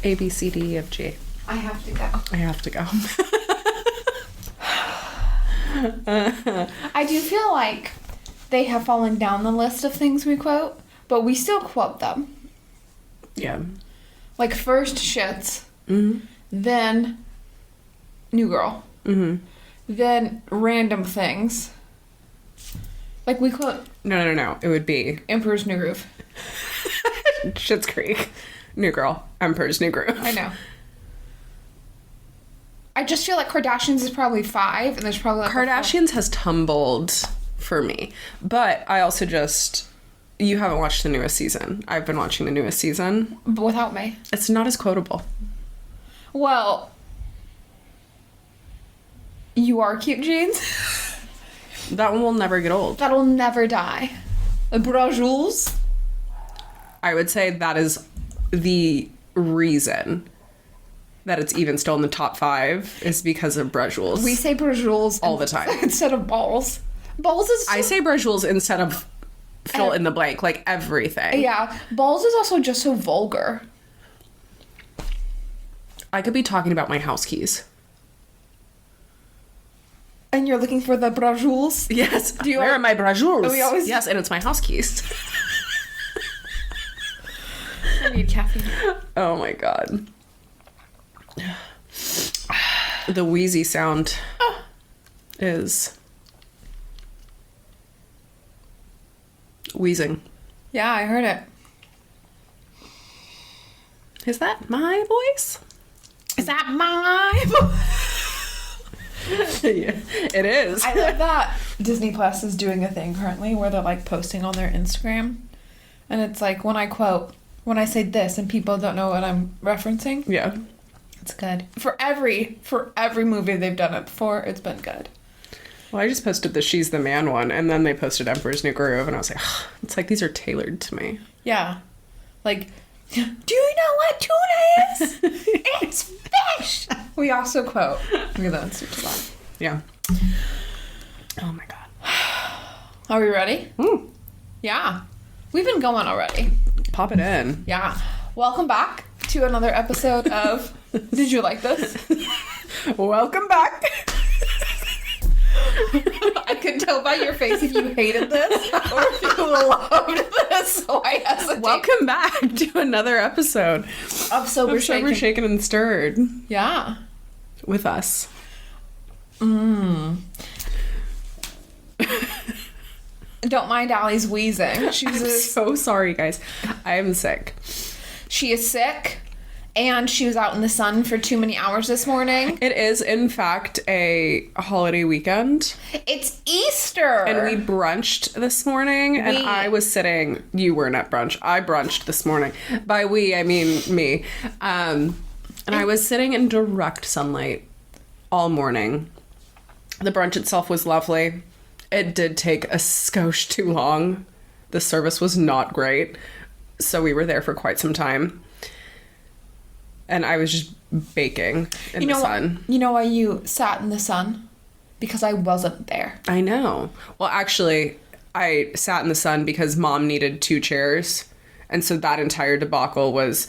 A, B, C, D, E, F, G. I have to go. I have to go. I do feel like they have fallen down the list of things we quote, but we still quote them. Yeah. Like first Shits, Mm-hmm. then New Girl, Mm-hmm. then Random Things. Like we quote No. It would be Emperor's New Groove. Schitt's Creek, New Girl, Emperor's New Groove. I know. I just feel like Kardashians is probably 5, and there's probably like Kardashians has tumbled for me, but I also just... You haven't watched the newest season. I've been watching the newest season. But without me. It's not as quotable. Well, you are cute, jeans. That one will never get old. That'll never die. The Brajules. I would say that is the reason that it's even still in the top 5 is because of Brajules. We say Brajules all the time instead of balls. Balls is. I say Brajules instead of fill in the blank, like everything. Yeah, balls is also just so vulgar. I could be talking about my house keys. And you're looking for the Brajules? Yes. Where are my Brajules? We always... Yes, and it's my house keys. I need caffeine. Oh my god. The wheezy sound is wheezing. Yeah, I heard it. Is that my voice? Is that my Yeah, it is. I love that Disney Plus is doing a thing currently where they're like posting on their Instagram, and it's like when I say this and people don't know what I'm referencing. Yeah. It's good. For every movie they've done it before, it's been good. Well, I just posted the She's the Man one, and then they posted Emperor's New Groove, and I was like, it's like these are tailored to me. Yeah. Like, do you know what tuna is? It's fish! We also quote. Look at that. Super fun. Yeah. Oh my god. Are we ready? Yeah. We've been going already. Pop it in. Yeah. Welcome back to another episode of Did You Like This? Welcome back. I could tell by your face if you hated this or if you loved this, so I hesitate. Welcome back to another episode of Sober, Shaken and Stirred. Yeah. With us. Don't mind Allie's wheezing. She's so sorry, guys. I am sick. She is sick, and she was out in the sun for too many hours this morning. It is, in fact, a holiday weekend. It's Easter! And we brunched this morning, and I was sitting... You weren't at brunch. I brunched this morning. By we, I mean me. And I was sitting in direct sunlight all morning. The brunch itself was lovely. It did take a skosh too long. The service was not great. So we were there for quite some time. And I was just baking in the sun. You know why you sat in the sun? Because I wasn't there. I know. Well, actually, I sat in the sun because Mom needed 2 chairs. And so that entire debacle was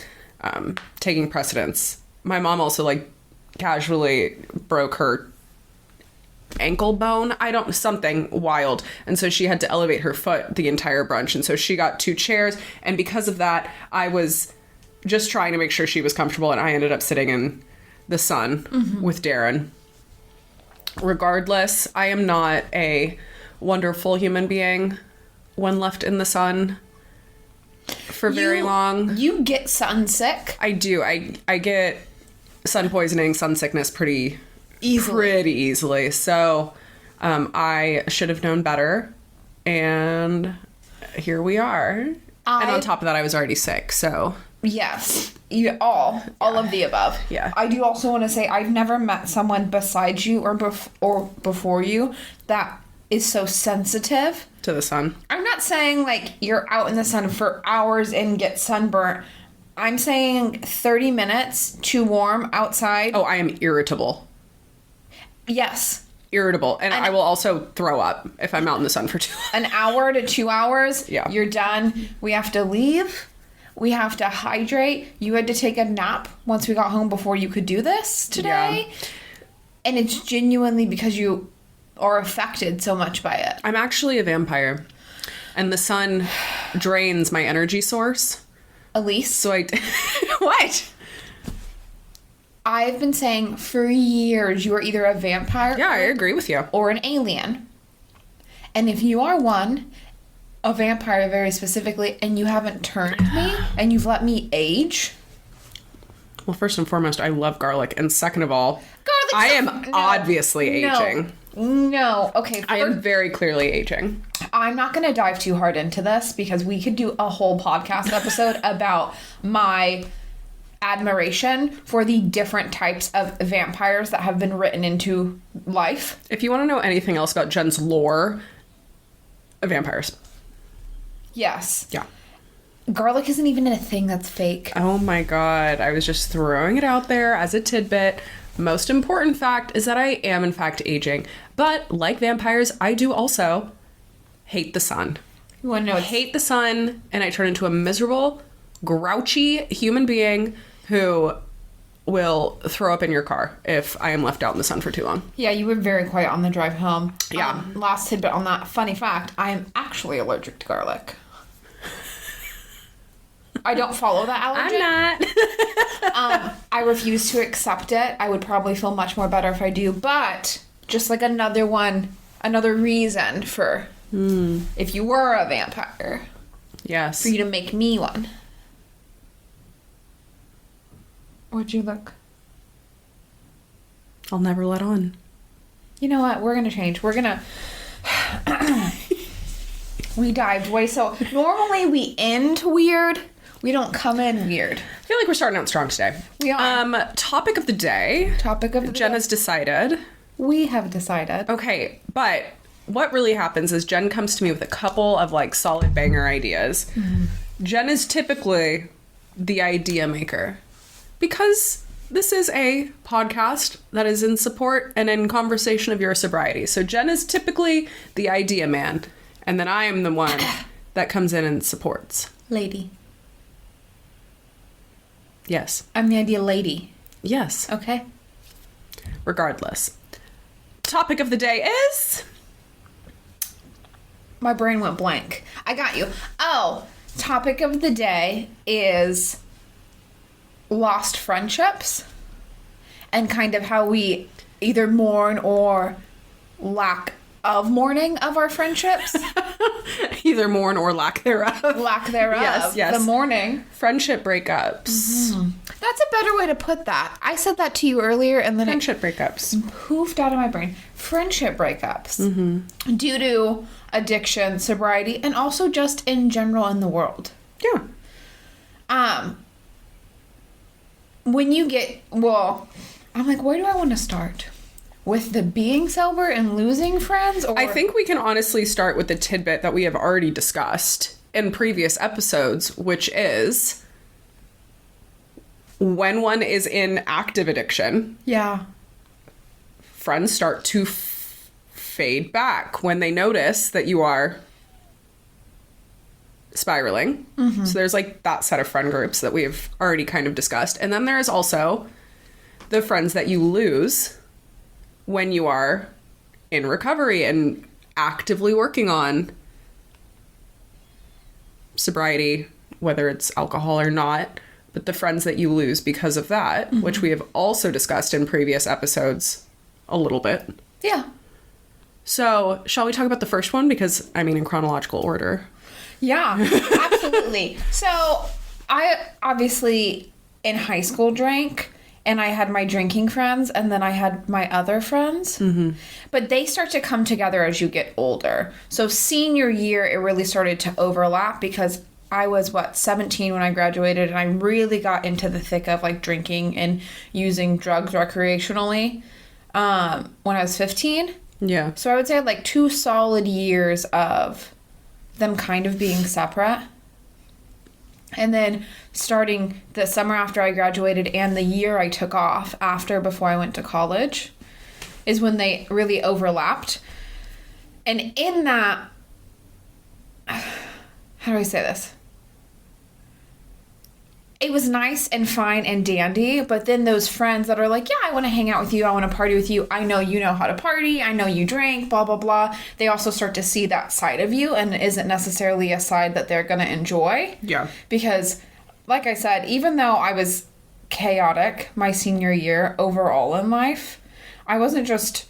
taking precedence. My mom also, like, casually broke her ankle bone. Something wild. And so she had to elevate her foot the entire brunch. And so she got 2 chairs. And because of that, I was just trying to make sure she was comfortable. And I ended up sitting in the sun with Darren. Regardless, I am not a wonderful human being when left in the sun for very long. You get sun sick? I do. I get sun poisoning, sun sickness pretty easily. So I should have known better. And here we are. And on top of that, I was already sick. So yes, all of the above. Yeah. I do also want to say I've never met someone besides you or before you that is so sensitive to the sun. I'm not saying like you're out in the sun for hours and get sunburnt. I'm saying 30 minutes too warm outside. Oh, I am irritable. Yes. Irritable. And I will also throw up if I'm out in the sun for too long. An hour to 2 hours. Yeah. You're done. We have to leave. We have to hydrate. You had to take a nap once we got home before you could do this today. Yeah. And it's genuinely because you are affected so much by it. I'm actually a vampire. And the sun drains my energy source. Elise? So what? I've been saying for years you are either a vampire Yeah, I agree with you. or an alien. And if you are one, a vampire very specifically, and you haven't turned me and you've let me age. Well, first and foremost, I love garlic. And second of all, Garlic's I am obviously aging. No. Okay. I am very clearly aging. I'm not going to dive too hard into this because we could do a whole podcast episode about my admiration for the different types of vampires that have been written into life. If you want to know anything else about Jen's lore, vampires. Yes. Yeah. Garlic isn't even a thing that's fake. Oh my god. I was just throwing it out there as a tidbit. Most important fact is that I am in fact aging. But like vampires, I do also hate the sun. You want to know? I hate the sun, and I turn into a miserable, grouchy human being who will throw up in your car if I am left out in the sun for too long. Yeah, you were very quiet on the drive home. Yeah. Last tidbit on that. Funny fact, I am actually allergic to garlic. I don't follow that allergy. I'm not. I refuse to accept it. I would probably feel much more better if I do, but just like another reason for if you were a vampire, Yes. for you to make me one. Would you look? I'll never let on. You know what? We're gonna change. We're gonna. We dived way so. Normally we end weird. We don't come in weird. I feel like we're starting out strong today. We are. Topic of the day. Topic of the Jen day. has decided. We have decided. Okay, but what really happens is Jen comes to me with a couple of like solid banger ideas. Jen is typically the idea maker because this is a podcast that is in support and in conversation of your sobriety. So Jen is typically the idea man, and then I am the one that comes in and supports. Lady. Yes. I'm the idea lady. Yes. Okay. Regardless. Topic of the day is... My brain went blank. I got you. Oh, topic of the day is lost friendships and kind of how we either mourn or lack of mourning of our friendships. Either mourn or lack thereof. Lack thereof. Yes. The mourning. Friendship breakups. That's a better way to put that. I said that to you earlier and then Friendship breakups. it poofed out of my brain. Friendship breakups. Due to addiction, sobriety, and also just in general in the world. Yeah. When you get, well, I'm like, where do I want to start? With the being sober and losing friends? Or I think we can honestly start with the tidbit that we have already discussed in previous episodes, which is when one is in active addiction, Yeah. friends start to fade back when they notice that you are spiraling. So there's like that set of friend groups that we've already kind of discussed. And then there's also the friends that you lose when you are in recovery and actively working on sobriety, whether it's alcohol or not, but the friends that you lose because of that, which we have also discussed in previous episodes a little bit. Yeah. So, shall we talk about the first one? Because, I mean, in chronological order. Yeah, absolutely. So I obviously in high school drank, and I had my drinking friends, and then I had my other friends. But they start to come together as you get older. So senior year, it really started to overlap because I was, 17 when I graduated, and I really got into the thick of, like, drinking and using drugs recreationally when I was 15. Yeah. So I would say I had, like, 2 solid years of them kind of being separate. And then starting the summer after I graduated and the year I took off before I went to college is when they really overlapped. And in that, how do I say this? it was nice and fine and dandy, but then those friends that are like, yeah, I want to hang out with you, I want to party with you, I know you know how to party, I know you drink, blah, blah, blah. They also start to see that side of you, and it isn't necessarily a side that they're going to enjoy. Yeah. Because, like I said, even though I was chaotic my senior year overall in life, I wasn't just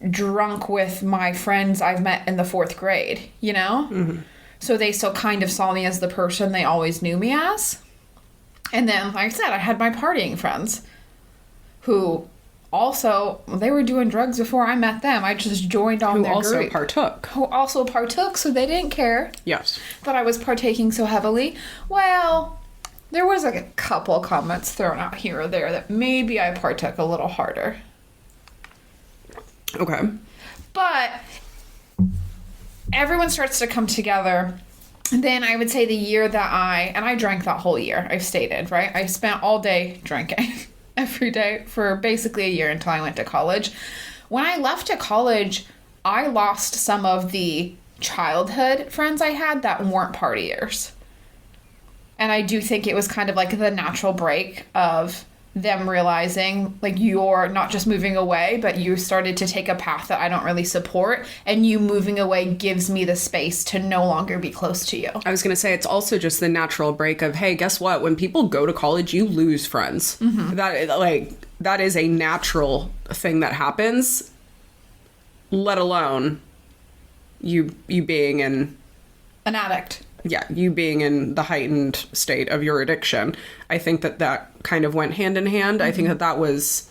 drunk with my friends I've met in the 4th grade, you know? Mm-hmm. So they still kind of saw me as the person they always knew me as. And then, like I said, I had my partying friends who also, they were doing drugs before I met them. I just joined on their group. Who also partook, so they didn't care. Yes. That I was partaking so heavily. Well, there was like a couple comments thrown out here or there that maybe I partook a little harder. Okay. But everyone starts to come together. Then I would say the year that I drank that whole year, I've stated, right? I spent all day drinking every day for basically a year until I went to college. When I left to college, I lost some of the childhood friends I had that weren't partiers. And I do think it was kind of like the natural break of them realizing, like, you're not just moving away, but you started to take a path that I don't really support, and you moving away gives me the space to no longer be close to you. I was going to say, it's also just the natural break of, hey, guess what? When people go to college, you lose friends. Mm-hmm. That is a natural thing that happens, let alone you being in... an addict. Yeah, you being in the heightened state of your addiction. I think that kind of went hand in hand. Mm-hmm. I think that was...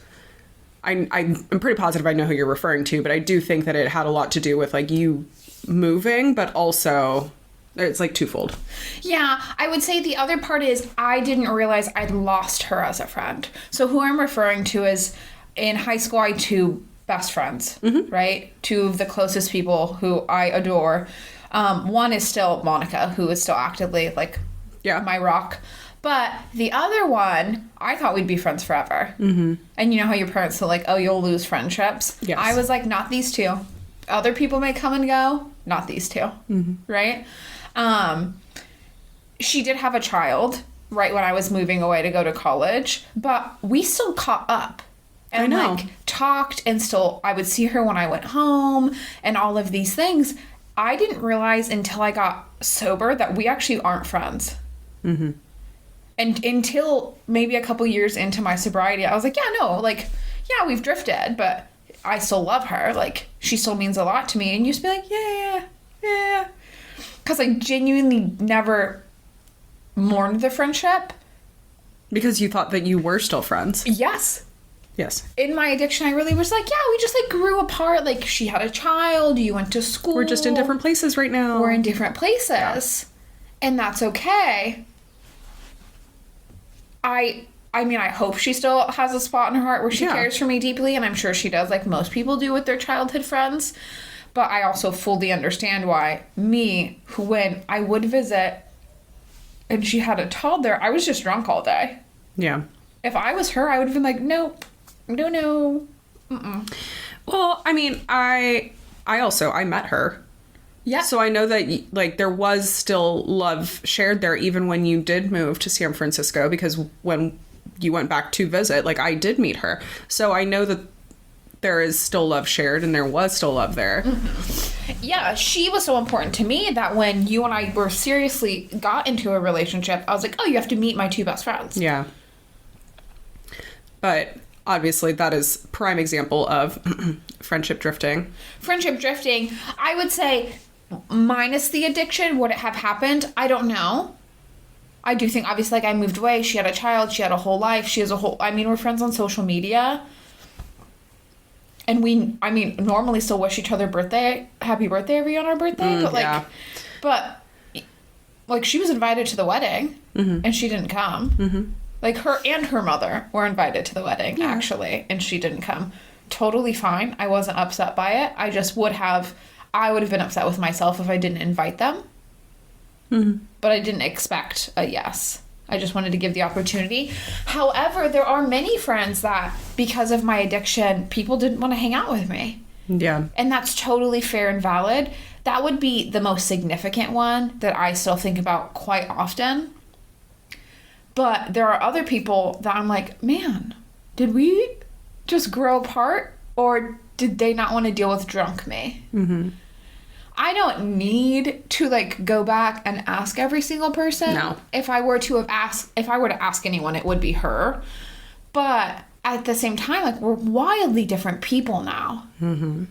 I'm pretty positive I know who you're referring to, but I do think that it had a lot to do with, like, you moving, but also it's, like, twofold. Yeah, I would say the other part is I didn't realize I'd lost her as a friend. So who I'm referring to is, in high school, I had 2 best friends, mm-hmm. right? 2 of the closest people who I adore. One is still Monica, who is still actively, like, my rock. But the other one, I thought we'd be friends forever. Mm-hmm. And you know how your parents are like, oh, you'll lose friendships? Yes. I was like, not these 2. Other people may come and go, not these 2. Mm-hmm. Right? She did have a child right when I was moving away to go to college, but we still caught up. And, like, talked, and still, I would see her when I went home, and all of these things. I didn't realize until I got sober that we actually aren't friends. Mm-hmm. And until maybe a couple years into my sobriety, I was like, yeah, we've drifted, but I still love her. Like, she still means a lot to me. And you just be like, yeah. Because I genuinely never mourned the friendship. Because you thought that you were still friends. Yes. Yes. In my addiction, I really was like, yeah, we just, like, grew apart. Like, she had a child, you went to school. We're just in different places right now. We're in different places. Yeah. And that's okay. I mean, I hope she still has a spot in her heart where she cares for me deeply, and I'm sure she does, like most people do with their childhood friends. But I also fully understand why when I would visit and she had a toddler, I was just drunk all day. Yeah. If I was her, I would have been like, nope. No. Mm-mm. Well, I mean, I met her. Yeah. So I know that, like, there was still love shared there even when you did move to San Francisco, because when you went back to visit, like, I did meet her. So I know that there is still love shared, and there was still love there. Mm-hmm. Yeah, she was so important to me that when you and I were seriously got into a relationship, I was like, oh, you have to meet my 2 best friends. Yeah. But obviously that is prime example of friendship drifting. Friendship drifting, I would say, minus the addiction, would it have happened? I don't know. I do think, obviously, like, I moved away. She had a child. She had a whole life. She has a whole... I mean, we're friends on social media. And normally still wish each other happy birthday every on our birthday. But, like... Yeah. But, like, she was invited to the wedding. Mm-hmm. And she didn't come. Mm-hmm. Like, her and her mother were invited to the wedding, actually, and she didn't come. Totally fine. I wasn't upset by it. I would have been upset with myself if I didn't invite them. Mm-hmm. But I didn't expect a yes. I just wanted to give the opportunity. However, there are many friends that, because of my addiction, people didn't want to hang out with me. Yeah. And that's totally fair and valid. That would be the most significant one that I still think about quite often. But there are other people that I'm like, man, did we just grow apart, or did they not want to deal with drunk me? Mm-hmm. I don't need to like go back and ask every single person. No. If I were to ask anyone, it would be her. But at the same time, like, we're wildly different people now. Mm-hmm.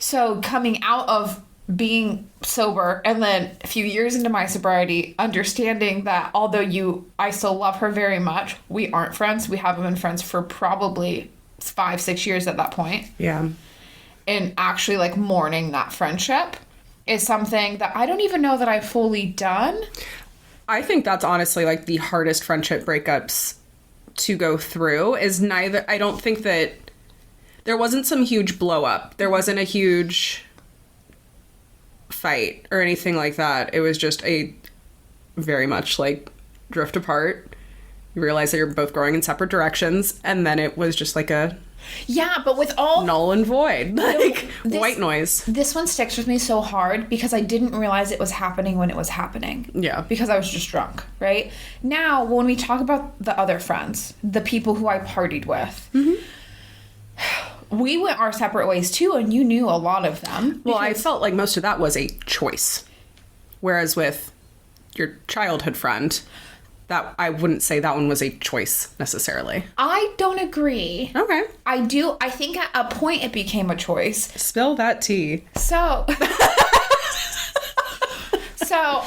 So coming out of being sober and then a few years into my sobriety, understanding that although I still love her very much, we aren't friends. We haven't been friends for probably 5-6 years at that point. Yeah. And actually like mourning that friendship is something that I don't even know that I've fully done. I think that's honestly like the hardest friendship breakups to go through is I don't think that there wasn't some huge blow up. There wasn't a huge fight or anything like that. It was just a very much like drift apart. You realize that you're both growing in separate directions, and then it was just like a but with all null and void, like white noise. This one sticks with me so hard because I didn't realize it was happening when it was happening. Yeah. Because I was just drunk, right? Now, when we talk about the other friends, the people who I partied with, we went our separate ways too, and you knew a lot of them. Well, I felt like most of that was a choice. Whereas with your childhood friend, that I wouldn't say that one was a choice necessarily. I don't agree. Okay. I think at a point it became a choice. Spill that tea. So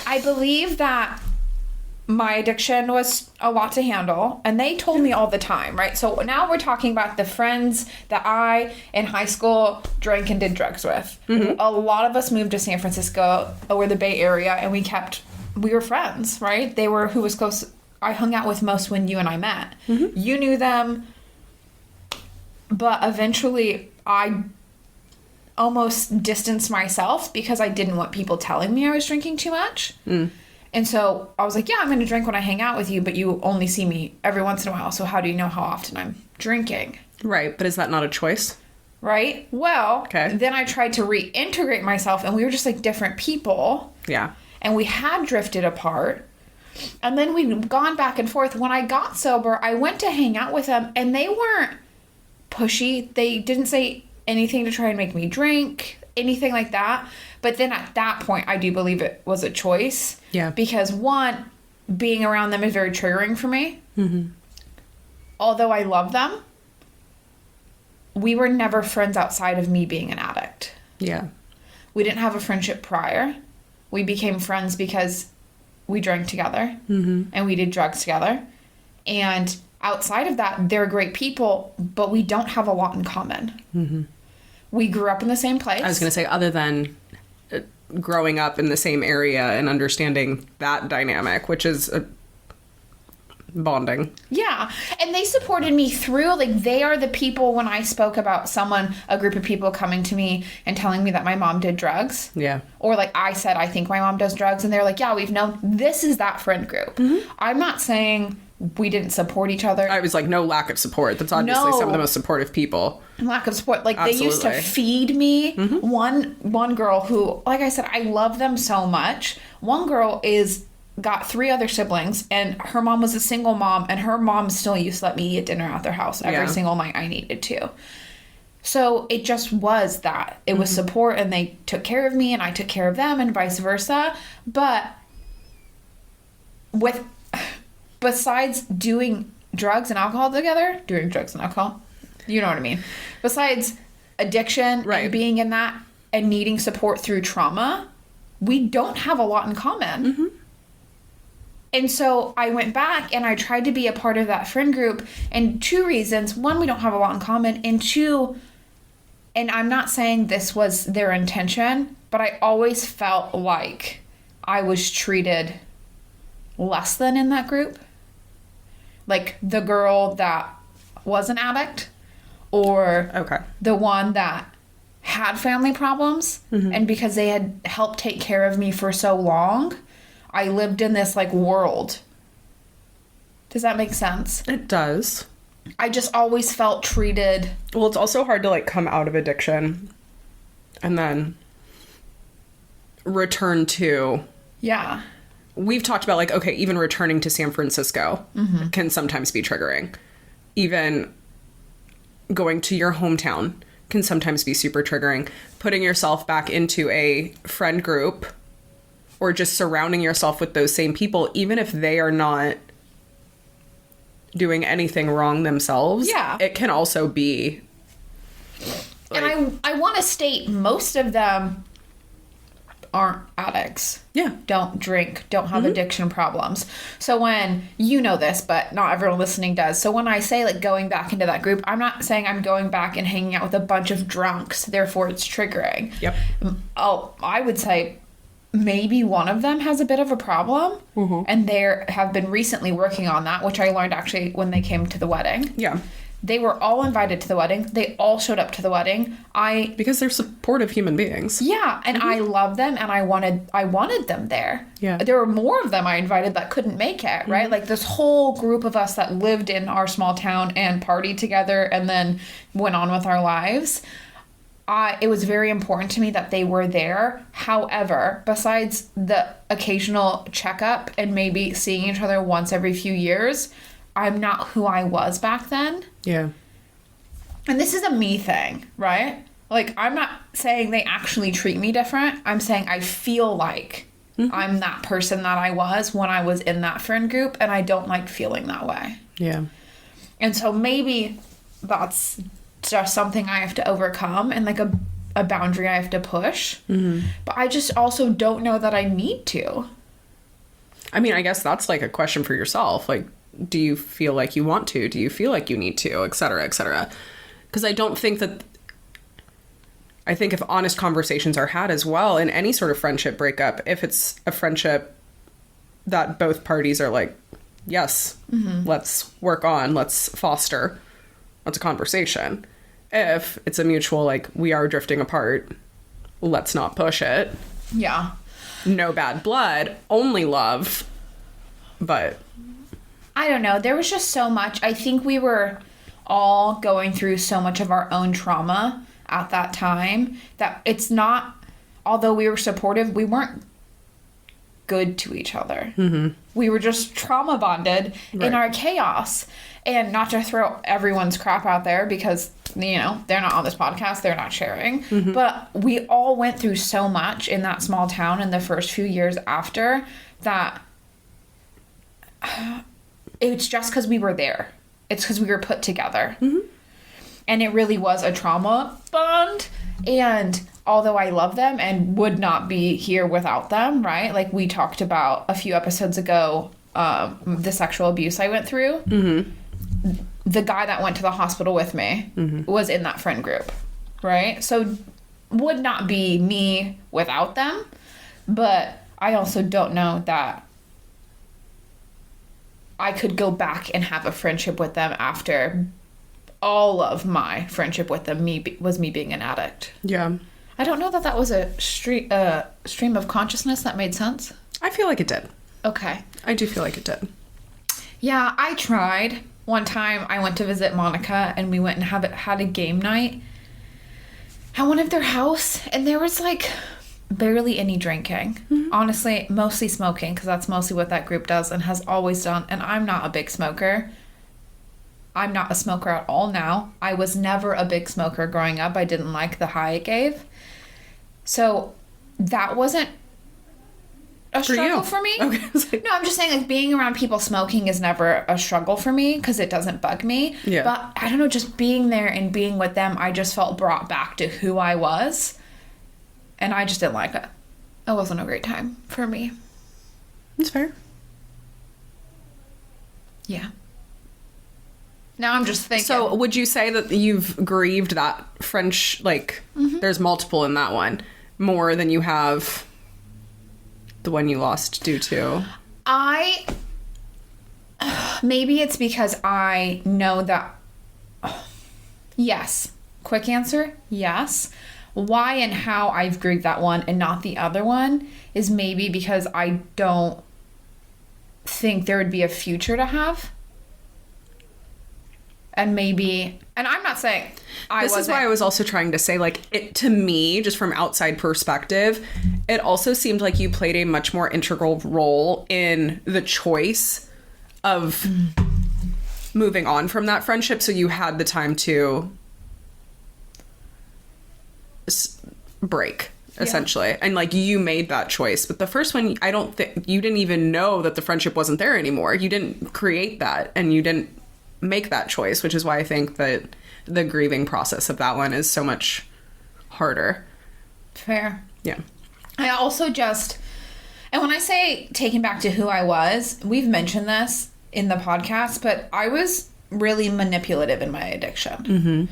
I believe that my addiction was a lot to handle, and they told me all the time, right? So now we're talking about the friends that I in high school drank and did drugs with. Mm-hmm. A lot of us moved to San Francisco or the Bay Area, and we were friends, right? They were who was close. I hung out with most when you and I met. Mm-hmm. You knew them, but eventually I almost distanced myself because I didn't want people telling me I was drinking too much. Mm. And so I was like, yeah, I'm going to drink when I hang out with you, but you only see me every once in a while. So how do you know how often I'm drinking? Right. But is that not a choice? Right. Well, okay. Then I tried to reintegrate myself, and we were just like different people. Yeah. And we had drifted apart. And then we'd gone back and forth. When I got sober, I went to hang out with them, and they weren't pushy. They didn't say anything to try and make me drink, anything like that. But then at that point, I do believe it was a choice. Yeah. Because one, being around them is very triggering for me. Mm-hmm. Although I love them, we were never friends outside of me being an addict. Yeah. We didn't have a friendship prior. We became friends because we drank together, and we did drugs together. And outside of that, they're great people, but we don't have a lot in common. Mm-hmm. We grew up in the same place. I was going to say, other than growing up in the same area and understanding that dynamic, which is bonding. Yeah. And they supported me through, like, they are the people when I spoke about a group of people coming to me and telling me that my mom did drugs. Yeah. Or like I said, I think my mom does drugs. And they're like, yeah, we've known, this is that friend group. Mm-hmm. I'm not saying we didn't support each other. I was like, no lack of support. That's obviously some of the most supportive people. Lack of support. Like, absolutely. They used to feed me. Mm-hmm. One girl who, like I said, I love them so much. One girl got 3 other siblings, and her mom was a single mom, and her mom still used to let me eat dinner at their house every single night I needed to. So it just was that. It was support, and they took care of me, and I took care of them, and vice versa. But besides doing drugs and alcohol together, you know what I mean? Besides addiction and being in that and needing support through trauma, we don't have a lot in common. Mm-hmm. And so I went back and I tried to be a part of that friend group, and 2 reasons. 1, we don't have a lot in common, and 2, and I'm not saying this was their intention, but I always felt like I was treated less than in that group. Like the girl that was an addict, or the one that had family problems, and because they had helped take care of me for so long, I lived in this like world. Does that make sense? It does. I just always felt treated. Well, it's also hard to like come out of addiction and then return to we've talked about, like, okay, even returning to San Francisco can sometimes be triggering. Even going to your hometown can sometimes be super triggering. Putting yourself back into a friend group or just surrounding yourself with those same people, even if they are not doing anything wrong themselves, it can also be. Like, and I want to state most of them aren't addicts. Yeah. Don't drink, don't have addiction problems. So when, you know this, but not everyone listening does. So when I say, like, going back into that group, I'm not saying I'm going back and hanging out with a bunch of drunks, therefore it's triggering. Yep. I would say maybe one of them has a bit of a problem, and they have been recently working on that, which I learned actually when they came to the wedding. Yeah. They were all invited to the wedding. They all showed up to the wedding. Because they're supportive human beings. Yeah, and I love them, and I wanted them there. Yeah. There were more of them I invited that couldn't make it, right? Like this whole group of us that lived in our small town and partied together and then went on with our lives. It was very important to me that they were there. However, besides the occasional checkup and maybe seeing each other once every few years, I'm not who I was back then. Yeah. And this is a me thing, right? Like, I'm not saying they actually treat me different. I'm saying I feel like I'm that person that I was when I was in that friend group, and I don't like feeling that way. Yeah. And so maybe that's just something I have to overcome and, like, a boundary I have to push. But I just also don't know that I need to. I mean, I guess that's, like, a question for yourself. Like, do you feel like you want to? Do you feel like you need to? Et cetera, et cetera. Because I don't think that... I think if honest conversations are had as well in any sort of friendship breakup, if it's a friendship that both parties are like, yes, let's work on, let's foster, that's a conversation. If it's a mutual, like, we are drifting apart, let's not push it. Yeah. No bad blood, only love. But... I don't know. There was just so much. I think we were all going through so much of our own trauma at that time that it's not, although we were supportive, we weren't good to each other. We were just trauma bonded in our chaos. And not to throw everyone's crap out there because, you know, they're not on this podcast, they're not sharing. But we all went through so much in that small town in the first few years after that... It's just because we were there. It's because we were put together. And it really was a trauma bond. And although I love them and would not be here without them, right? Like we talked about a few episodes ago, the sexual abuse I went through. The guy that went to the hospital with me was in that friend group, right? So would not be me without them. But I also don't know that I could go back and have a friendship with them after all of my friendship with them was me being an addict. Yeah. I don't know that that was a stream of consciousness that made sense. I feel like it did. Okay. I do feel like it did. Yeah, I tried. One time I went to visit Monica and we went and had a game night at one of their house, and there was like barely any drinking. Honestly, mostly smoking, because that's mostly what that group does and has always done. And I'm not a big smoker. I'm not a smoker at all now. I was never a big smoker growing up. I didn't like the high it gave. So that wasn't a struggle for me. Okay. No, I'm just saying, like, being around people smoking is never a struggle for me because it doesn't bug me. Yeah. But I don't know, just being there and being with them, I just felt brought back to who I was. And I just didn't like it. It wasn't a great time for me. That's fair. Yeah. Now I'm just thinking. So would you say that you've grieved that French, like, there's multiple in that one, more than you have the one you lost due to? Maybe it's because I know that... Yes. Quick answer, yes. Why and how I've grieved that one and not the other one is maybe because I don't think there would be a future to have. And maybe, and I'm not saying This is why I was also trying to say, like, it, to me, just from outside perspective, it also seemed like you played a much more integral role in the choice of moving on from that friendship. So you had the time to break, essentially. And, like, you made that choice. But the first one, I don't think, you didn't even know that the friendship wasn't there anymore. You didn't create that, and you didn't make that choice, which is why I think that the grieving process of that one is so much harder. Fair. Yeah. I also just, and when I say taken back to who I was, we've mentioned this in the podcast, but I was really manipulative in my addiction. Mm-hmm.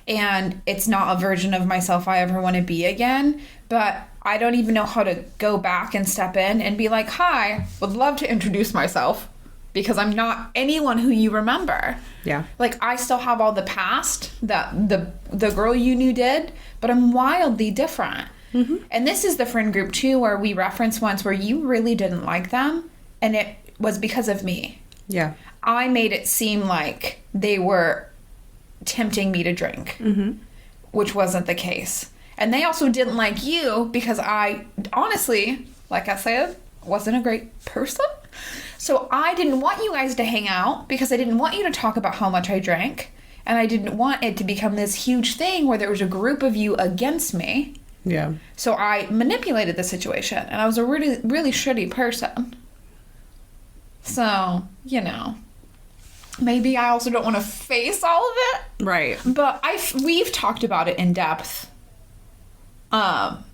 And it's not a version of myself I ever want to be again, but I don't even know how to go back and step in and be like, hi, would love to introduce myself. Because I'm not anyone who you remember. Yeah. Like, I still have all the past that the girl you knew did, but I'm wildly different. Mm-hmm. And this is the friend group, too, where we referenced once where you really didn't like them, and it was because of me. Yeah. I made it seem like they were tempting me to drink, which wasn't the case. And they also didn't like you because I, honestly, like I said, wasn't a great person. So I didn't want you guys to hang out because I didn't want you to talk about how much I drank. And I didn't want it to become this huge thing where there was a group of you against me. Yeah. So I manipulated the situation. And I was a really, really shitty person. So, you know, maybe I also don't want to face all of it. Right. But we've talked about it in depth. And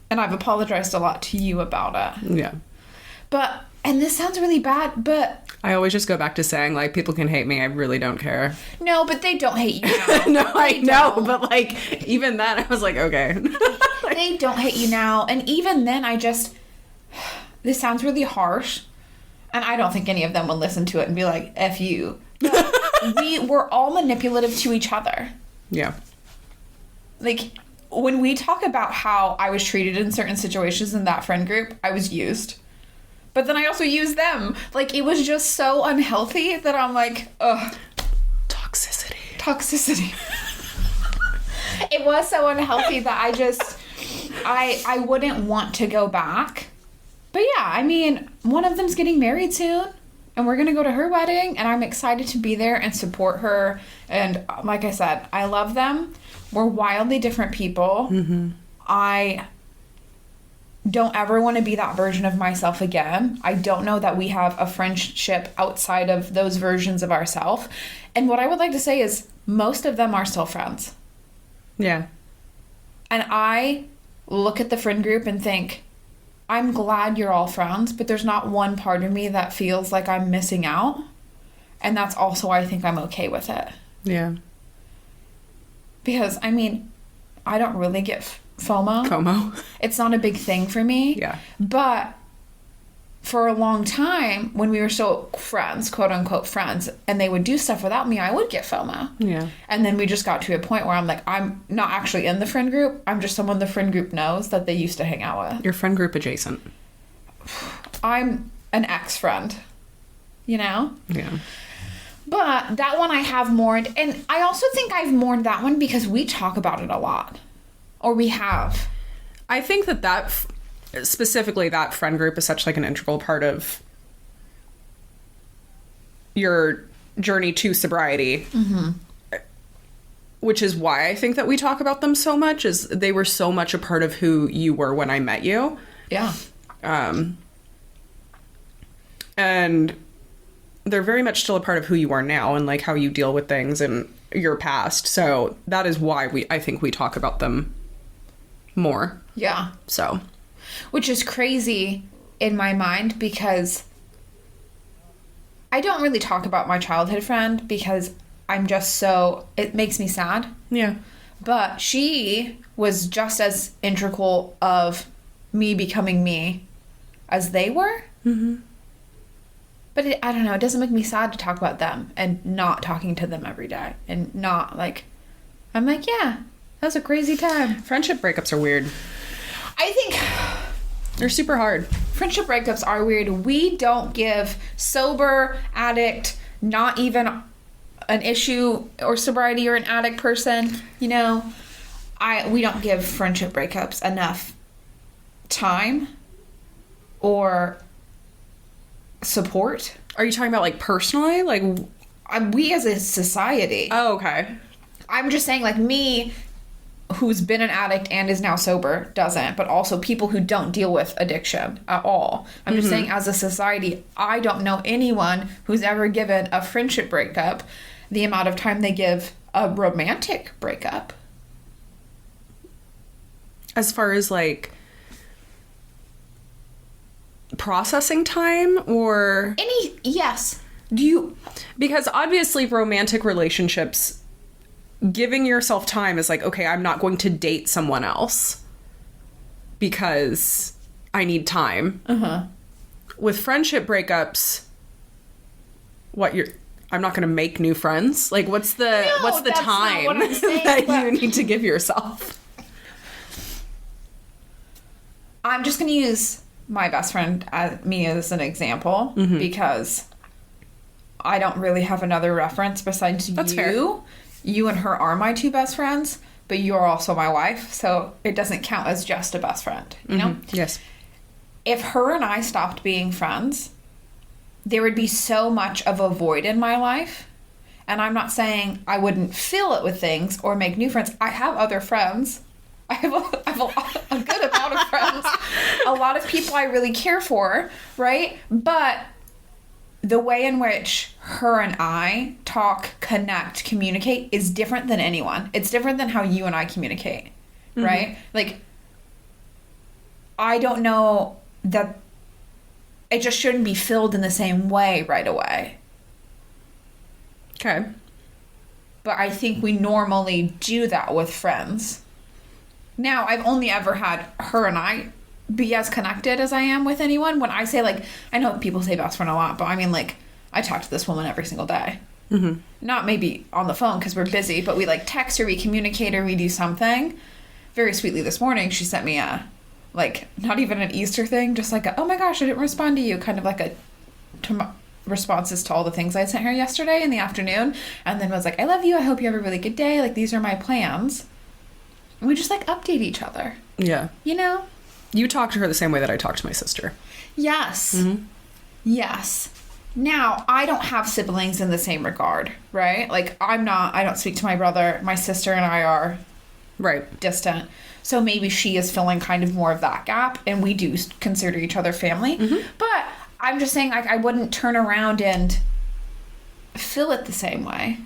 I've apologized a lot to you about it. Yeah. But, and this sounds really bad, but... I always just go back to saying, like, people can hate me. I really don't care. No, but they don't hate you now. No, I know. But, like, even then, I was like, okay. They don't hate you now. And even then, I just... This sounds really harsh. And I don't think any of them would listen to it and be like, F you. But we're all manipulative to each other. Yeah. Like, when we talk about how I was treated in certain situations in that friend group, I was used. But then I also used them. Like, it was just so unhealthy that I'm like, ugh. Toxicity. It was so unhealthy that I just, I wouldn't want to go back. But yeah, I mean, one of them's getting married soon. And we're going to go to her wedding. And I'm excited to be there and support her. And like I said, I love them. We're wildly different people. Mm-hmm. I don't ever want to be that version of myself again. I don't know that we have a friendship outside of those versions of ourselves. And what I would like to say is most of them are still friends. Yeah. And I look at the friend group and think, I'm glad you're all friends, but there's not one part of me that feels like I'm missing out. And that's also why I think I'm okay with it. Yeah. Because, I mean, I don't really get FOMO. It's not a big thing for me. Yeah. But for a long time, when we were still friends, quote unquote friends, and they would do stuff without me, I would get FOMO. Yeah. And then we just got to a point where I'm like, I'm not actually in the friend group. I'm just someone the friend group knows that they used to hang out with. Your friend group adjacent. I'm an ex-friend, you know? Yeah. But that one I have mourned. And I also think I've mourned that one because we talk about it a lot. Or we have. I think that specifically that friend group is such like an integral part of your journey to sobriety. Mm-hmm. Which is why I think that we talk about them so much, is they were so much a part of who you were when I met you. Yeah. And they're very much still a part of who you are now and like how you deal with things and your past. So that is why I think we talk about them more. Yeah. So. Which is crazy in my mind because I don't really talk about my childhood friend because I'm just so, it makes me sad. Yeah. But she was just as integral of me becoming me as they were. Mm-hmm. But I don't know, it doesn't make me sad to talk about them and not talking to them every day and not like, I'm like, yeah, that was a crazy time. Friendship breakups are weird. I think they're super hard. Friendship breakups are weird. We don't give sober, addict, not even an issue or sobriety or an addict person, you know, we don't give friendship breakups enough time or support. Are you talking about like personally? Like we as a society. Oh, okay. I'm just saying like me who's been an addict and is now sober doesn't, but also people who don't deal with addiction at all. I'm just saying as a society, I don't know anyone who's ever given a friendship breakup the amount of time they give a romantic breakup. As far as like processing time or yes. Do you? Because obviously romantic relationships, giving yourself time is like, okay, I'm not going to date someone else because I need time. With friendship breakups, I'm not going to make new friends. Like, what's the time not what I'm saying, that you need to give yourself? I'm just going to use my best friend me as an example because I don't really have another reference besides That's you. fair. You and her are my two best friends, but you're also my wife, so it doesn't count as just a best friend, you know? Yes. If her and I stopped being friends, there would be so much of a void in my life. And I'm not saying I wouldn't fill it with things or make new friends. I have other friends. I have a good amount of friends. A lot of people I really care for, right? But the way in which her and I talk, connect, communicate is different than anyone. It's different than how you and I communicate, right? Like, I don't know that it just shouldn't be filled in the same way right away. Okay. But I think we normally do that with friends. Now, I've only ever had her and I be as connected as I am with anyone. When I say, like, I know people say best friend a lot, but I mean, like, I talk to this woman every single day. Not maybe on the phone because we're busy, but we, like, text her, we communicate her, we do something. Very sweetly this morning, she sent me a, like, not even an Easter thing, just like, oh my gosh, I didn't respond to you, kind of like a responses to all the things I sent her yesterday in the afternoon, and then was like, I love you, I hope you have a really good day, like, these are my plans. And we just, like, update each other. Yeah. You know? You talk to her the same way that I talk to my sister. Yes. Yes. Now, I don't have siblings in the same regard, right? Like, I don't speak to my brother. My sister and I are distant. So maybe she is filling kind of more of that gap, and we do consider each other family. But I'm just saying, like, I wouldn't turn around and fill it the same way.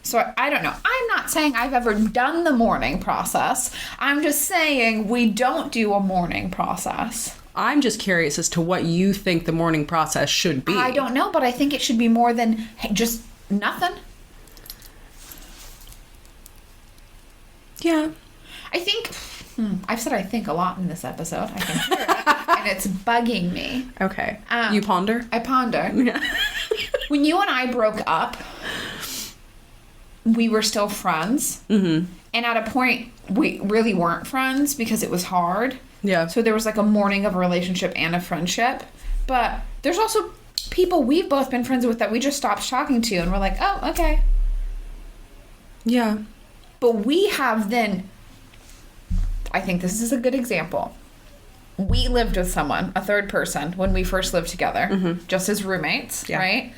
So I don't know. I'm not saying I've ever done the mourning process. I'm just saying we don't do a mourning process. I'm just curious as to what you think the mourning process should be. I don't know, but I think it should be more than just nothing. Yeah. I think, I've said I think a lot in this episode. I can hear it, and it's bugging me. Okay. You ponder? I ponder. Yeah. When you and I broke up, we were still friends. And at a point, we really weren't friends because it was hard. Yeah. So there was like a mourning of a relationship and a friendship. But there's also people we've both been friends with that we just stopped talking to, and we're like, oh, okay. Yeah. But we have then, I think this is a good example. We lived with someone, a third person, when we first lived together, just as roommates, right?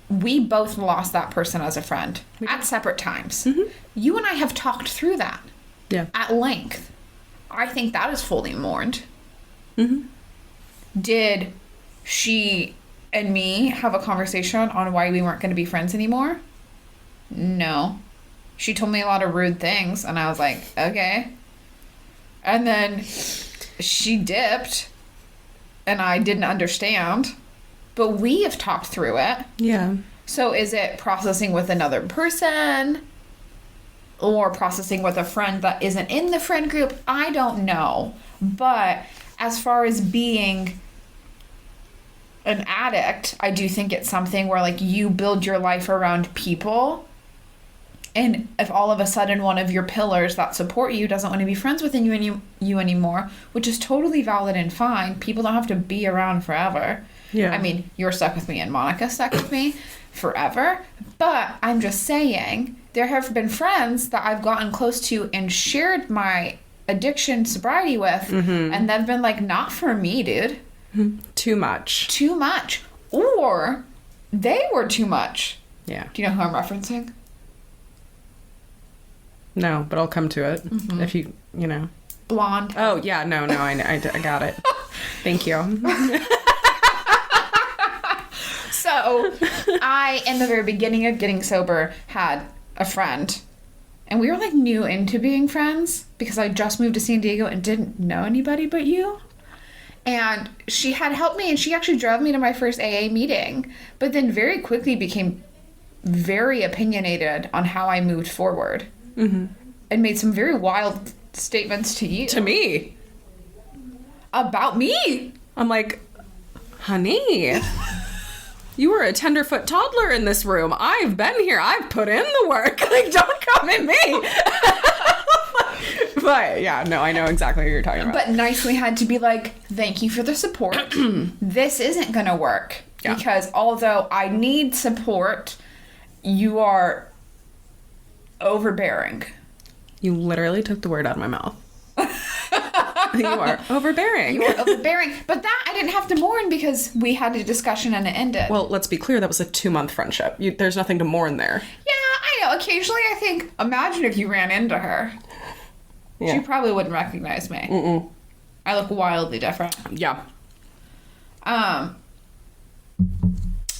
We both lost that person as a friend at separate times. You and I have talked through that at length. I think that is fully mourned. Did she and me have a conversation on why we weren't going to be friends anymore? No. She told me a lot of rude things, and I was like, okay. And then she dipped, and I didn't understand. But we have talked through it. Yeah. So is it processing with another person? Or processing with a friend that isn't in the friend group? I don't know. But as far as being an addict, I do think it's something where, like, you build your life around people. And if all of a sudden one of your pillars that support you doesn't want to be friends with you anymore, which is totally valid and fine. People don't have to be around forever. Yeah. I mean, you're stuck with me and Monica stuck with me forever. But I'm just saying, there have been friends that I've gotten close to and shared my addiction sobriety with, and they've been like, not for me, dude. Too much. Too much. Or they were too much. Yeah. Do you know who I'm referencing? No, but I'll come to it if you know. Blonde. Oh, yeah. No, I got it. Thank you. So, I, in the very beginning of getting sober, had a friend. And we were, like, new into being friends because I just moved to San Diego and didn't know anybody but you. And she had helped me, and she actually drove me to my first AA meeting. But then very quickly became very opinionated on how I moved forward. And made some very wild statements to you. To me. About me. I'm like, honey, you were a tenderfoot toddler in this room. I've been here. I've put in the work. Like, don't come at me. But yeah, no, I know exactly what you're talking about. But nicely had to be like, thank you for the support. This isn't going to work. Yeah. Because although I need support, you are overbearing. You literally took the word out of my mouth. You are overbearing. You are overbearing. But that I didn't have to mourn because we had a discussion and it ended. Well, let's be clear. That was a 2-month friendship. There's nothing to mourn there. Yeah, I know. Occasionally I think, imagine if you ran into her. Yeah. She probably wouldn't recognize me. I look wildly different. Yeah. I'm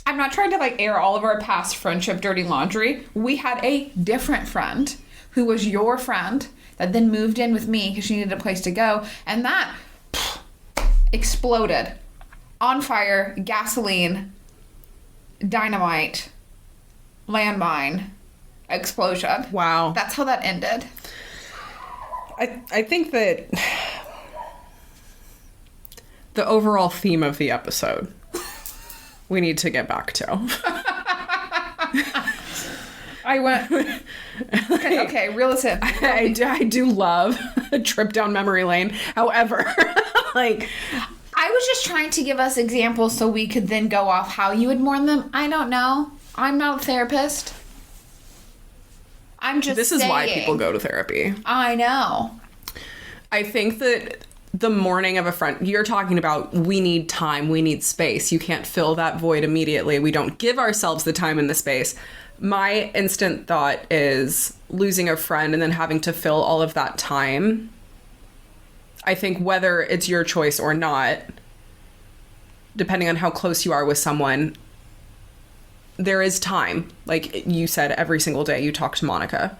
not trying to like air all of our past friendship dirty laundry. We had a different friend who was your friend that then moved in with me because she needed a place to go, and that exploded. On fire, gasoline, dynamite, landmine, explosion. Wow. That's how that ended. I think that the overall theme of the episode we need to get back to. I went... Okay, realistic. I do love a trip down memory lane. However, like... I was just trying to give us examples so we could then go off how you would mourn them. I don't know. I'm not a therapist. I'm just This is why people go to therapy. I know. I think that the mourning of a friend, you're talking about we need time, we need space. You can't fill that void immediately. We don't give ourselves the time and the space. My instant thought is losing a friend and then having to fill all of that time. I think whether it's your choice or not, depending on how close you are with someone, there is time. Like you said, every single day you talk to Monica.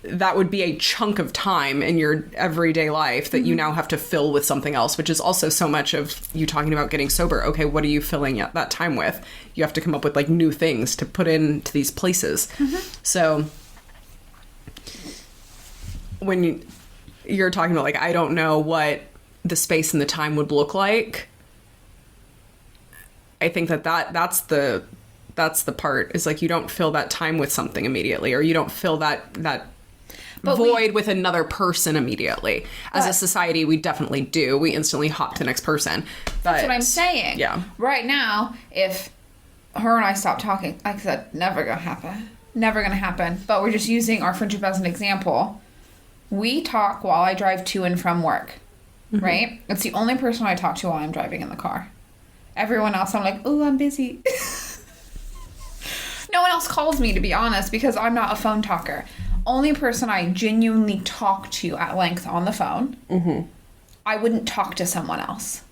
That would be a chunk of time in your everyday life that you now have to fill with something else, which is also so much of you talking about getting sober. Okay, what are you filling that time with? You have to come up with like new things to put into these places. So when you're talking about like, I don't know what the space and the time would look like, I think that's the part is like you don't fill that time with something immediately, or you don't fill that void with another person immediately. As a society, we definitely do. We instantly hop to the next person. That's what I'm saying. Yeah. Right now, if her and I stop talking, like I said, never gonna happen. Never gonna happen. But we're just using our friendship as an example. We talk while I drive to and from work. Right? It's the only person I talk to while I'm driving in the car. Everyone else, I'm like, oh, I'm busy. No one else calls me, to be honest, because I'm not a phone talker. Only person I genuinely talk to at length on the phone, I wouldn't talk to someone else.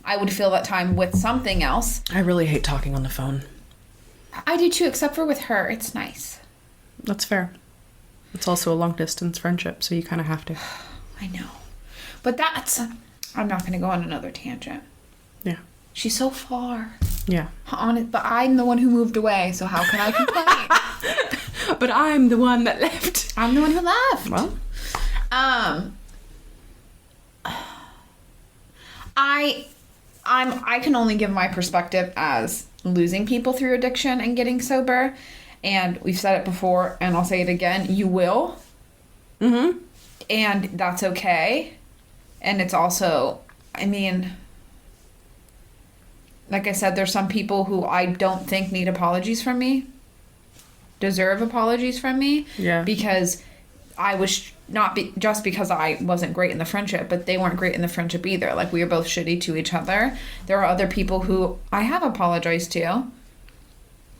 I would fill that time with something else. I really hate talking on the phone. I do too, except for with her. It's nice. That's fair. It's also a long distance friendship, so you kind of have to. I know. But that's... I'm not going to go on another tangent. Yeah. She's so far. Yeah. On it, but I'm the one who moved away, so how can I complain? But I'm the one that left. I'm the one who left. Well. I can only give my perspective as losing people through addiction and getting sober. And we've said it before, and I'll say it again. You will. And that's okay. And it's also, I mean, like I said, there's some people who I don't think need apologies from me, deserve apologies from me. Yeah. Because I was just because I wasn't great in the friendship, but they weren't great in the friendship either. Like, we were both shitty to each other. There are other people who I have apologized to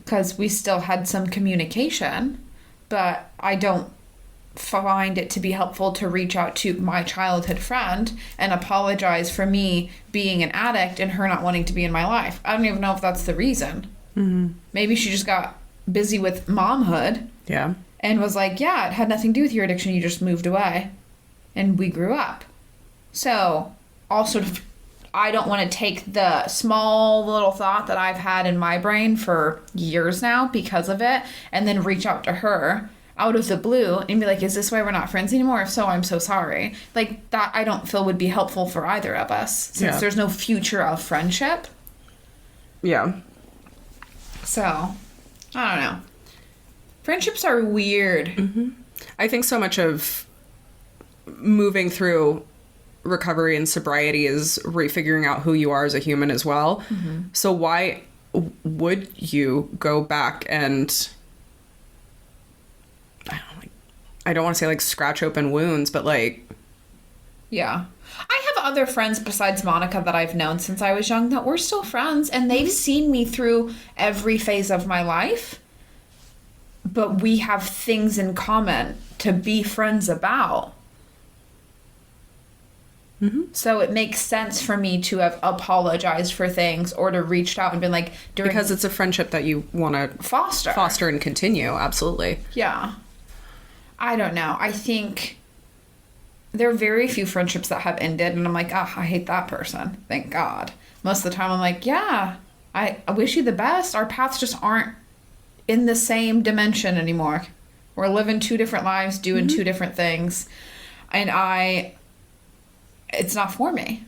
because we still had some communication, but I don't find it to be helpful to reach out to my childhood friend and apologize for me being an addict and her not wanting to be in my life. I don't even know if that's the reason. Mm-hmm. Maybe she just got busy with momhood. Yeah. And was like, yeah, it had nothing to do with your addiction. You just moved away. And we grew up. So, also, I don't want to take the small little thought that I've had in my brain for years now because of it and then reach out to her out of the blue and be like, is this why we're not friends anymore? If so, I'm so sorry. Like, that I don't feel would be helpful for either of us since there's no future of friendship. Yeah. So, I don't know. Friendships are weird. Mm-hmm. I think so much of moving through recovery and sobriety is refiguring out who you are as a human as well. Mm-hmm. So why would you go back and I don't want to say like scratch open wounds, but like... Yeah. I have other friends besides Monica that I've known since I was young that we're still friends, and they've seen me through every phase of my life. But we have things in common to be friends about. Mm-hmm. So it makes sense for me to have apologized for things or to reached out and been like... Because it's a friendship that you want to... Foster and continue, absolutely. Yeah. I don't know. I think there are very few friendships that have ended, and I'm like, I hate that person. Thank God. Most of the time I'm like, yeah, I wish you the best. Our paths just aren't in the same dimension anymore. We're living two different lives, doing two different things. And it's not for me.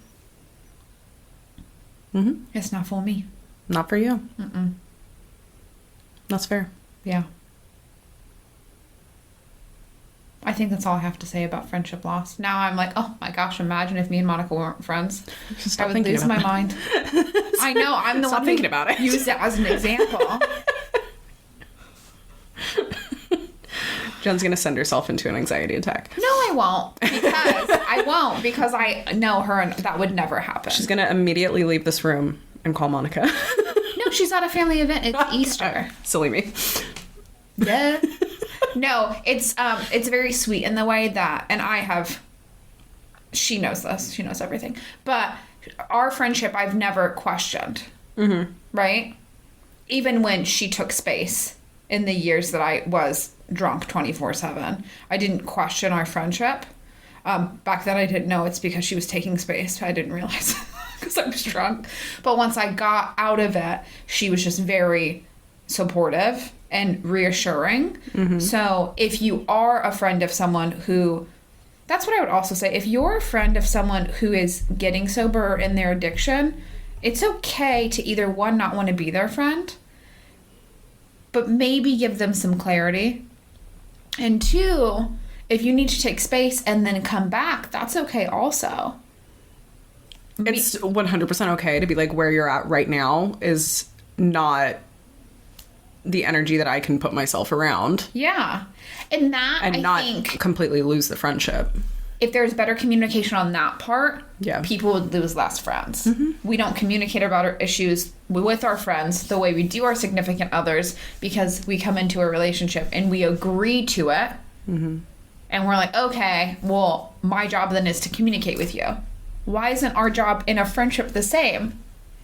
Mm-hmm. It's not for me. Not for you. Mm-mm. That's fair. Yeah. I think that's all I have to say about friendship loss. Now I'm like, oh my gosh, imagine if me and Monica weren't friends. I would lose my mind. I know, I'm the one thinking about it. Used it as an example. Jen's gonna send herself into an anxiety attack. No, I won't. Because I know her and that would never happen. She's gonna immediately leave this room and call Monica. No, she's at a family event. It's Easter. Silly me. Yeah. No, it's very sweet in the way that, and she knows this, she knows everything, but our friendship I've never questioned, right? Even when she took space in the years that I was drunk 24/7, I didn't question our friendship. Back then I didn't know it's because she was taking space. I didn't realize because I was drunk. But once I got out of it, she was just very supportive and reassuring. Mm-hmm. So if you are a friend of someone who... That's what I would also say. If you're a friend of someone who is getting sober or in their addiction, it's okay to either, one, not want to be their friend, but maybe give them some clarity. And two, if you need to take space and then come back, that's okay also. It's 100% okay to be like, where you're at right now is not the energy that I can put myself around. Yeah. And that, I not think, completely lose the friendship. If there's better communication on that part, people would lose less friends. Mm-hmm. We don't communicate about our issues with our friends the way we do our significant others because we come into a relationship and we agree to it. Mm-hmm. And we're like, okay, well, my job then is to communicate with you. Why isn't our job in a friendship the same?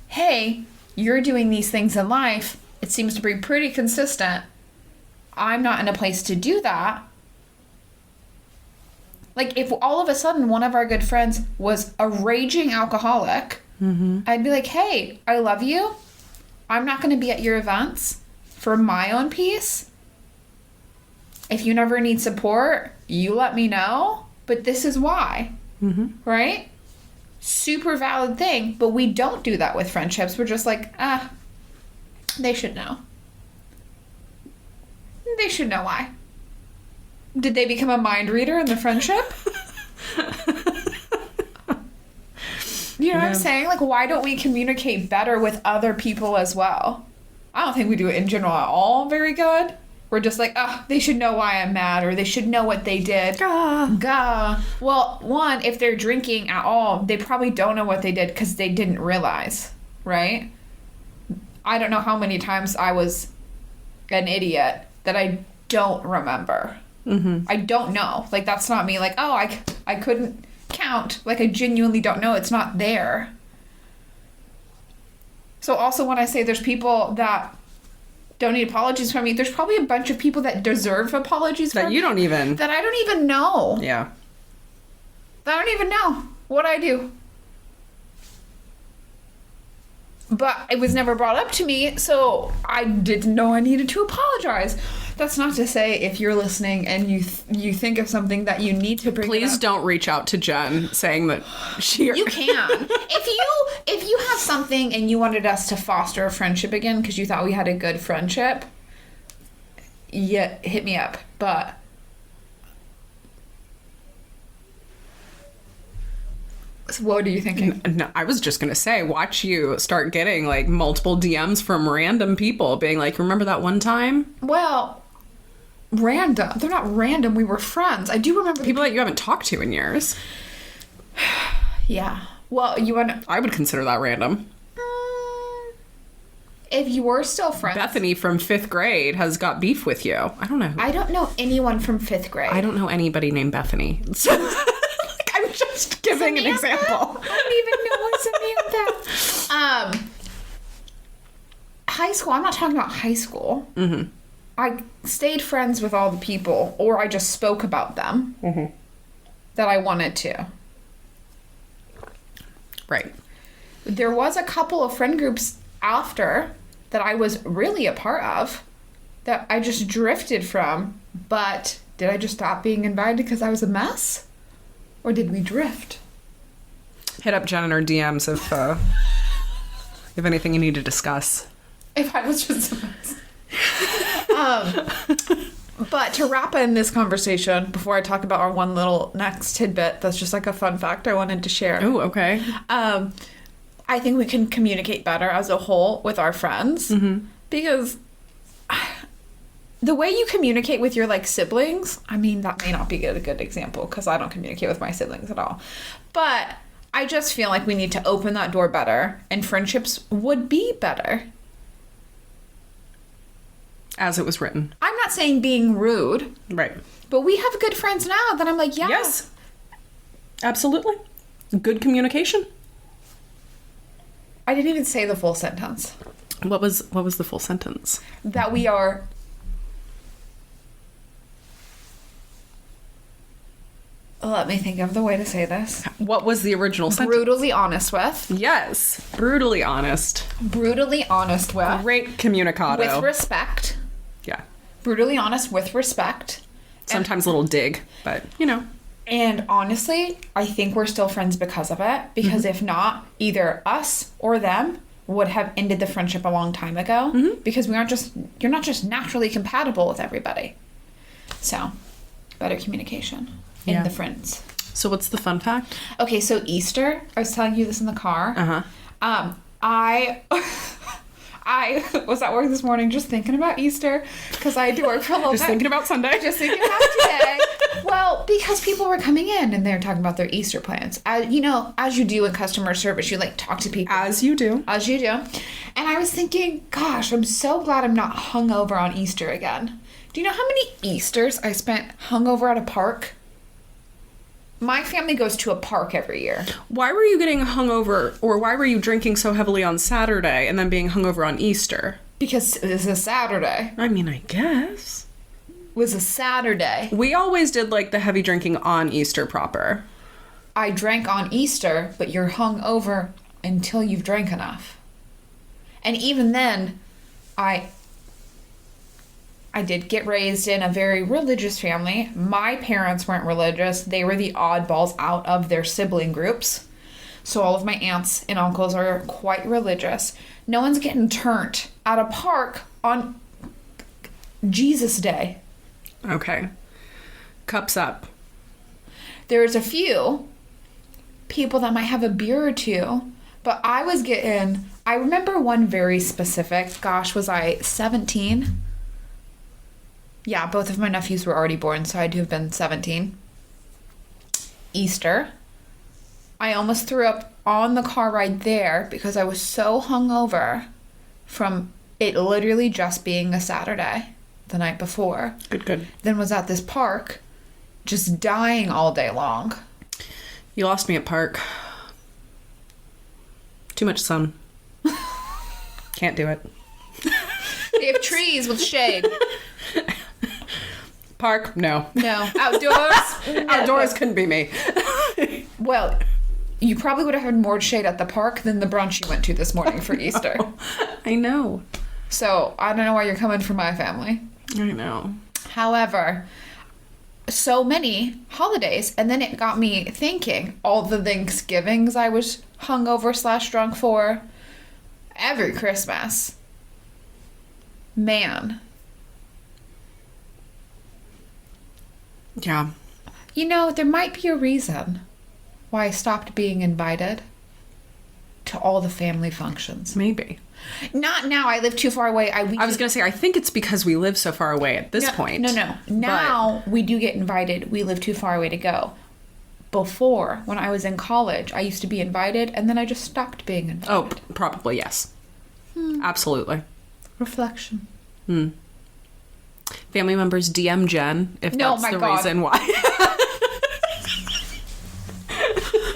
Hey, you're doing these things in life. It seems to be pretty consistent. I'm not in a place to do that. Like, if all of a sudden one of our good friends was a raging alcoholic, I'd be like, hey, I love you. I'm not going to be at your events for my own peace. If you never need support, you let me know. But this is why. Mm-hmm. Right? Super valid thing. But we don't do that with friendships. We're just like, they should know. They should know why. Did they become a mind reader in the friendship? You know what I'm saying? Like, why don't we communicate better with other people as well? I don't think we do it in general at all very good. We're just like, they should know why I'm mad, or they should know what they did. Gah. Well, one, if they're drinking at all, they probably don't know what they did because they didn't realize, right? I don't know how many times I was an idiot that I don't remember. Mm-hmm. I don't know. Like, that's not me. Like, I couldn't count. Like, I genuinely don't know. It's not there. So also when I say there's people that don't need apologies from me, there's probably a bunch of people that deserve apologies from me. That I don't even know. Yeah. That I don't even know what I do. But it was never brought up to me, so I didn't know I needed to apologize. That's not to say if you're listening and you think of something that you need to bring Please don't reach out to Jen saying that You can. If you have something and you wanted us to foster a friendship again because you thought we had a good friendship, yeah, hit me up. But so what are you thinking? No, I was just gonna say, watch you start getting like multiple DMs from random people being like, remember that one time? Well, random. They're not random. We were friends. I do remember people that you haven't talked to in years. Yeah. Well, I would consider that random. If you were still friends. Bethany from 5th grade has got beef with you. I don't know. I don't know anyone from 5th grade. I don't know anybody named Bethany. I'm just giving an example. I don't even know what's Samantha. High school. I'm not talking about high school. Mm-hmm. I stayed friends with all the people, or I just spoke about them that I wanted to. Right. There was a couple of friend groups after that I was really a part of that I just drifted from. But did I just stop being invited because I was a mess? Or did we drift? Hit up Jen in her DMs if anything you need to discuss. If I was just a mess. But to wrap in this conversation, before I talk about our one little next tidbit, that's just like a fun fact I wanted to share. Oh, okay. I think we can communicate better as a whole with our friends because the way you communicate with your like siblings, I mean, that may not be a good example because I don't communicate with my siblings at all. But I just feel like we need to open that door better and friendships would be better. As it was written. I'm not saying being rude. Right. But we have good friends now that I'm like, yeah. Yes. Absolutely. Good communication. I didn't even say the full sentence. What was the full sentence? That we are... Let me think of the way to say this. What was the original sentence? Brutally honest with. Yes. Brutally honest. Brutally honest with. Great communicado. With respect. Yeah. Brutally honest with respect. Sometimes a little dig, but, you know. And honestly, I think we're still friends because of it. Because if not, either us or them would have ended the friendship a long time ago. Because you're not just naturally compatible with everybody. So, better communication in the friends. So what's the fun fact? Okay, so Easter, I was telling you this in the car. I was at work this morning just thinking about Easter because I had to work for a little bit. Just thinking about Sunday. Just thinking about today. Well, because people were coming in and they were talking about their Easter plans. As you do in customer service, you like talk to people. As you do. As you do. And I was thinking, gosh, I'm so glad I'm not hungover on Easter again. Do you know how many Easters I spent hungover at a park? My family goes to a park every year. Why were you getting hungover, or why were you drinking so heavily on Saturday and then being hungover on Easter? Because it was a Saturday. I mean, I guess. It was a Saturday. We always did, like, the heavy drinking on Easter proper. I drank on Easter, but you're hungover until you've drank enough. And even then, I did get raised in a very religious family. My parents weren't religious. They were the oddballs out of their sibling groups. So all of my aunts and uncles are quite religious. No one's getting turned at a park on Jesus Day. Okay. Cups up. There's a few people that might have a beer or two. But I remember one very specific. Gosh, was I 17? Yeah, both of my nephews were already born, so I had to have been 17. Easter. I almost threw up on the car ride there because I was so hungover from it literally just being a Saturday the night before. Good. Then was at this park just dying all day long. You lost me at park. Too much sun. Can't do it. They have trees with shade. Park? No. No. Outdoors? Outdoors couldn't be me. Well, you probably would have had more shade at the park than the brunch you went to this morning for Easter. I know. So, I don't know why you're coming for my family. I know. However, so many holidays, and then it got me thinking all the Thanksgivings I was hungover / drunk for, every Christmas. Man. Yeah. You know, there might be a reason why I stopped being invited to all the family functions. Maybe. Not now. I live too far away. I was going to say, I think it's because we live so far away at this point. No. Now we do get invited. We live too far away to go. Before, when I was in college, I used to be invited, and then I just stopped being invited. Oh, probably, yes. Absolutely. Reflection. Family members DM Jen if that's the reason why.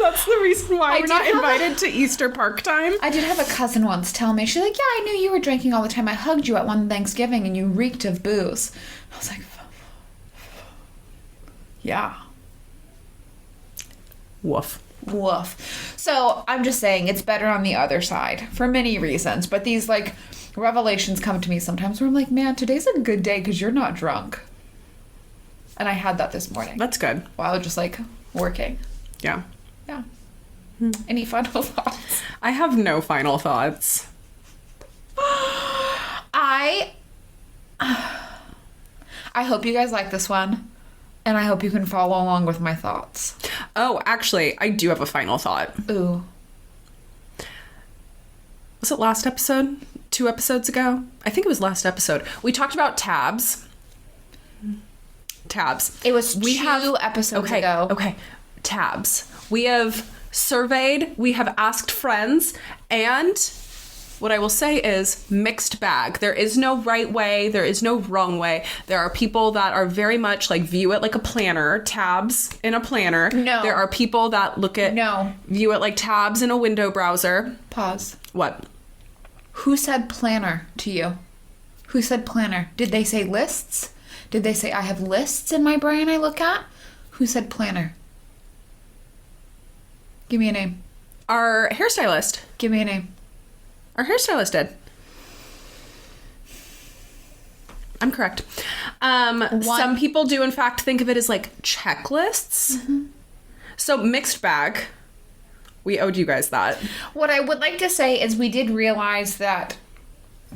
That's the reason why we're not invited to Easter park time. I did have a cousin once tell me, she's like, yeah, I knew you were drinking all the time. I hugged you at one Thanksgiving and you reeked of booze. I was like, yeah. Woof. So I'm just saying it's better on the other side for many reasons. But these like revelations come to me sometimes where I'm like, man, today's a good day because you're not drunk. And I had that this morning. That's good. While just like working. Yeah. Yeah. Any final thoughts? I have no final thoughts. I hope you guys like this one. And I hope you can follow along with my thoughts. Oh, actually, I do have a final thought. Ooh. Was it last episode? 2 episodes ago? I think it was last episode. We talked about tabs. It was two episodes ago. Okay. Tabs. We have surveyed, we have asked friends, and what I will say is mixed bag. There is no right way. There is no wrong way. There are people that are very much like view it like a planner, tabs in a planner. No. There are people that view it like tabs in a window browser. Pause. What? Who said planner to you? Who said planner? Did they say lists? Did they say I have lists in my brain I look at? Who said planner? Give me a name. Our hairstylist. Give me a name. Our hairstylist did. I'm correct. Some people do, in fact, think of it as like checklists. Mm-hmm. So mixed bag. We owed you guys that. What I would like to say is we did realize that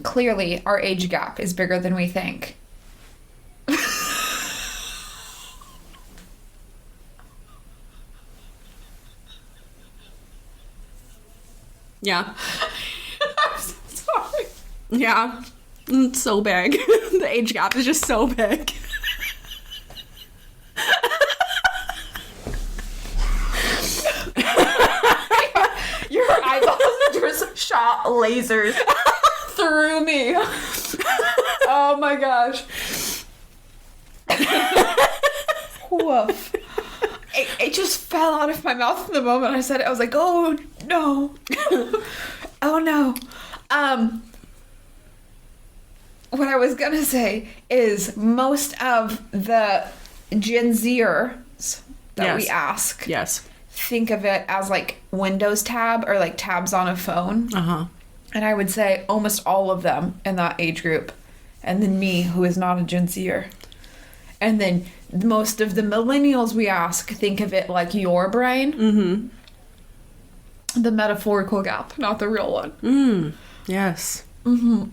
clearly our age gap is bigger than we think. Yeah. I'm so sorry. Yeah. It's so big. The age gap is just so big. Your eyeballs just shot lasers through me. Oh my gosh. Woof. It just fell out of my mouth in the moment I said it. I was like, oh no. Oh no. What I was gonna say is most of the Gen Zers that we ask think of it as like Windows tab or like tabs on a phone. Uh-huh. And I would say almost all of them in that age group. And then me, who is not a Gen Zer. And then most of the millennials we ask think of it like your brain. Mm-hmm. The metaphorical gap, not the real one. Yes. Mm-hmm.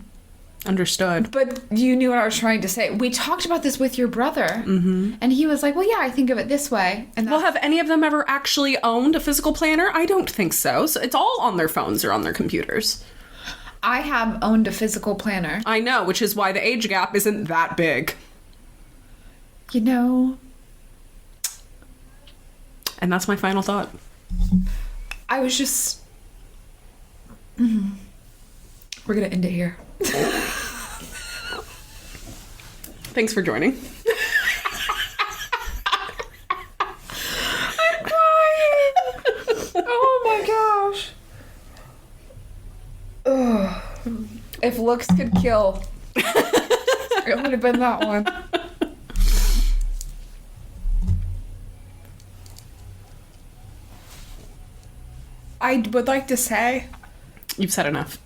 Understood. But you knew what I was trying to say. We talked about this with your brother, and he was like, well, yeah, I think of it this way. And Well, have any of them ever actually owned a physical planner? I don't think so. So it's all on their phones or on their computers. I have owned a physical planner. I know, which is why the age gap isn't that big. You know, And that's my final thought. I was just... We're going to end it here. Thanks for joining. I'm crying. Oh my gosh. Ugh. If looks could kill, it would have been that one. I would like to say... You've said enough.